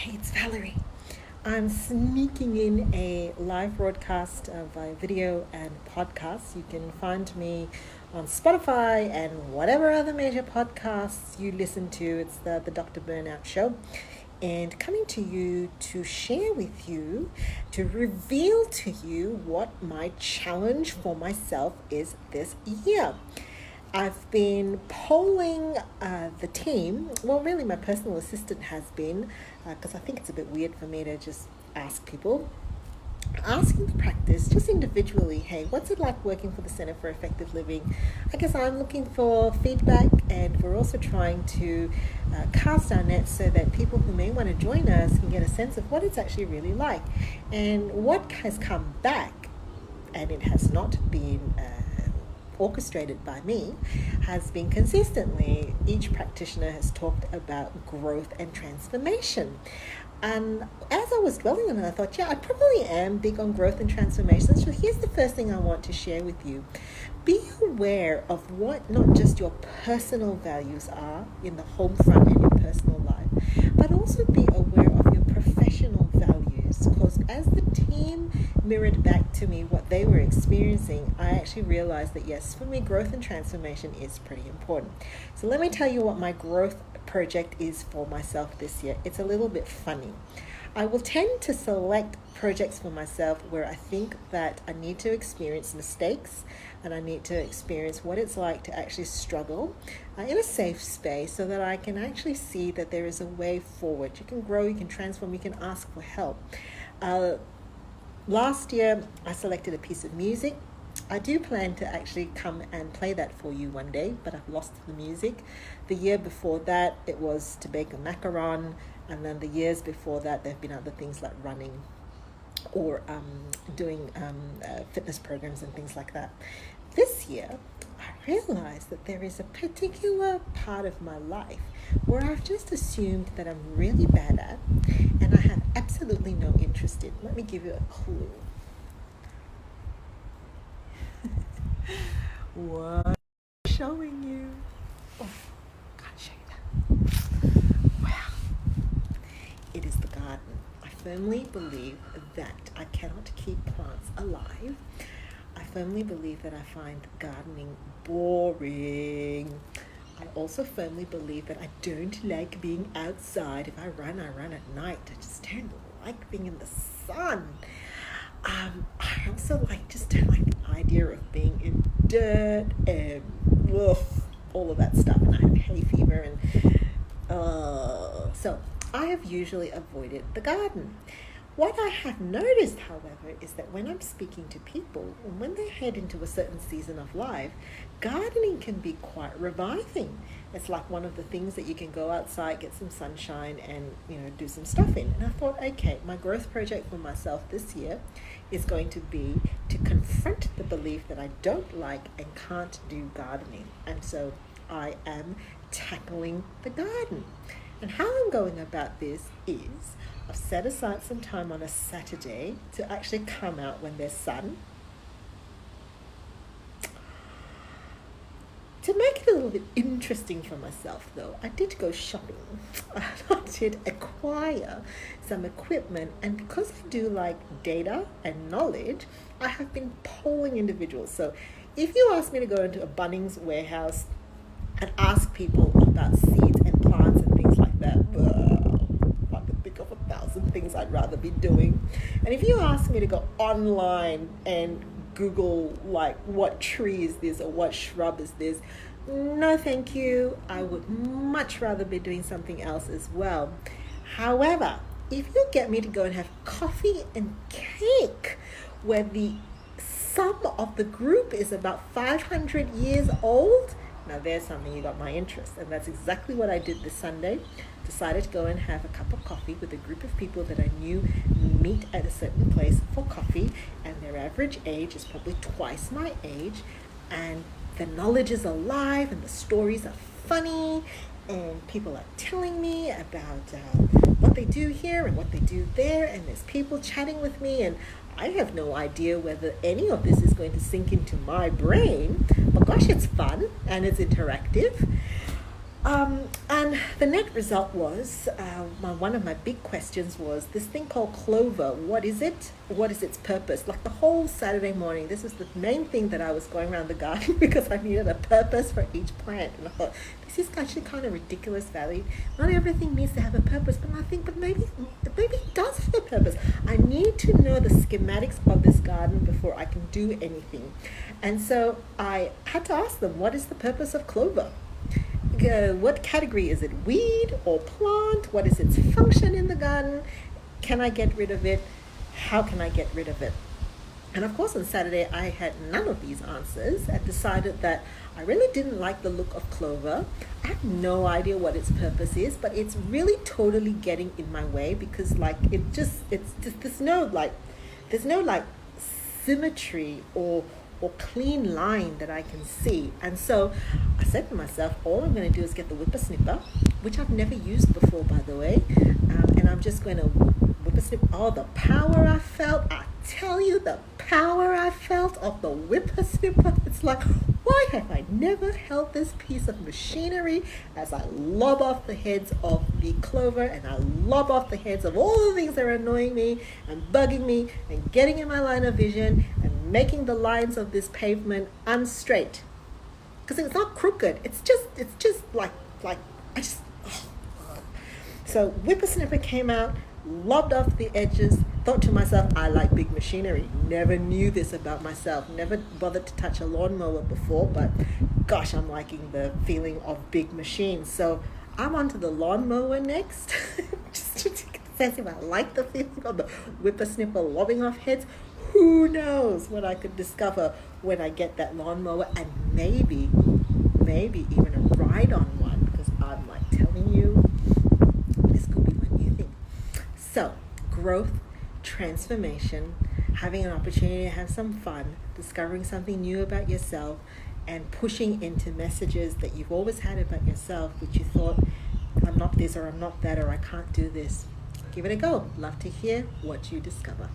Hey, it's Valerie. I'm sneaking in a live broadcast of a video and podcast. You can find me on Spotify and whatever other major podcasts you listen to. It's the Dr. Burnout Show. And coming to you to share with you, to reveal to you what my challenge for myself is this year. I've been polling the team. Well, really, my personal assistant has been, because I think it's a bit weird for me to just ask people. Asking the practice just individually, hey, what's it like working for the Center for Effective Living? I guess I'm looking for feedback, and we're also trying to cast our nets so that people who may want to join us can get a sense of what it's actually really like. And what has come back, and it has not been orchestrated by me, has been consistently each practitioner has talked about growth and transformation. And as I was dwelling on it, I thought, I probably am big on growth and transformation. So here's the first thing I want to share with you. Be aware of what not just your personal values are in the home front in your personal life, but also be aware of your professional values. Because as the team mirrored back to me what they were experiencing, I actually realized that yes, for me, growth and transformation is pretty important. So let me tell you what my growth project is for myself this year. It's a little bit funny. I will tend to select projects for myself where I think that I need to experience mistakes and I need to experience what it's like to actually struggle in a safe space so that I can actually see that there is a way forward. You can grow, you can transform, you can ask for help. Last year, I selected a piece of music. I do plan to actually come and play that for you one day, but I've lost the music. The year before that, it was to bake a macaron, and then the years before that, there have been other things like running or doing fitness programs and things like that. This year, I realized that there is a particular part of my life where I've just assumed that I'm really bad at, and I have absolutely no interest in. Let me give you a clue. What am I showing you? Oh, can't show you that. Wow. It is the garden. I firmly believe that I cannot keep plants alive. I firmly believe that I find gardening boring. I also firmly believe that I don't like being outside. If I run at night. I just don't like being in the sun. I also don't like the idea of being in dirt and all of that stuff. And I have hay fever, and so I have usually avoided the garden. What I have noticed, however, is that when I'm speaking to people, and when they head into a certain season of life, gardening can be quite reviving. It's like one of the things that you can go outside, get some sunshine, and do some stuff in. And I thought, okay, my growth project for myself this year is going to be to confront the belief that I don't like and can't do gardening. And so I am tackling the garden. And how I'm going about this is I've set aside some time on a Saturday to actually come out when there's sun. To make it a little bit interesting for myself, though, I did go shopping. I did acquire some equipment, and because I do like data and knowledge, I have been polling individuals. So if you ask me to go into a Bunnings warehouse and ask people about seeds and plants and things like that, I could think of 1,000 things I'd rather be doing. And if you ask me to go online and Google what tree is this or what shrub is this, no thank you. I would much rather be doing something else as well. However, if you get me to go and have coffee and cake where the sum of the group is about 500 years old, now there's something you got my interest. And that's exactly what I did this Sunday. Decided to go and have a cup of coffee with a group of people that I knew meet at a certain place for coffee, and their average age is probably twice my age, and the knowledge is alive and the stories are funny, and people are telling me about what they do here and what they do there, and there's people chatting with me, and I have no idea whether any of this is going to sink into my brain, but gosh, it's fun and it's interactive. And the net result was, one of my big questions was this thing called clover. What is it? What is its purpose? Like the whole Saturday morning, this was the main thing that I was going around the garden because I needed a purpose for each plant. And I thought, this is actually kind of ridiculous, Valley. Not everything needs to have a purpose, but I think, maybe it does have a purpose. I need to know the schematics of this garden before I can do anything. And so I had to ask them, what is the purpose of clover? What category is it? Weed or plant? What is its function in the garden? Can I get rid of it? How can I get rid of it? And of course on Saturday I had none of these answers and decided that I really didn't like the look of clover. I have no idea what its purpose is, but it's really totally getting in my way because there's no symmetry or clean line that I can see. And so I said to myself, all I'm going to do is get the whippersnipper, which I've never used before, by the way, and I'm just going to whippersnip. Oh, the power I felt! I tell you, the power I felt of the whippersnipper. It's like, why have I never held this piece of machinery as I lob off the heads of the clover and I lob off the heads of all the things that are annoying me and bugging me and getting in my line of vision and making the lines of this pavement unstraight. Because it's not crooked. It's just like I just. So whippersnipper came out, lobbed off the edges, thought to myself, I like big machinery. Never knew this about myself. Never bothered to touch a lawnmower before, but gosh, I'm liking the feeling of big machines. So I'm onto the lawnmower next. Just to sense if I like the feeling of the whippersnipper lobbing off heads. Who knows what I could discover when I get that lawnmower, and maybe even a ride on one, because I'm like telling you, this could be my new thing. So growth, transformation, having an opportunity to have some fun, discovering something new about yourself, and pushing into messages that you've always had about yourself, which you thought, I'm not this or I'm not that or I can't do this. Give it a go. Love to hear what you discover.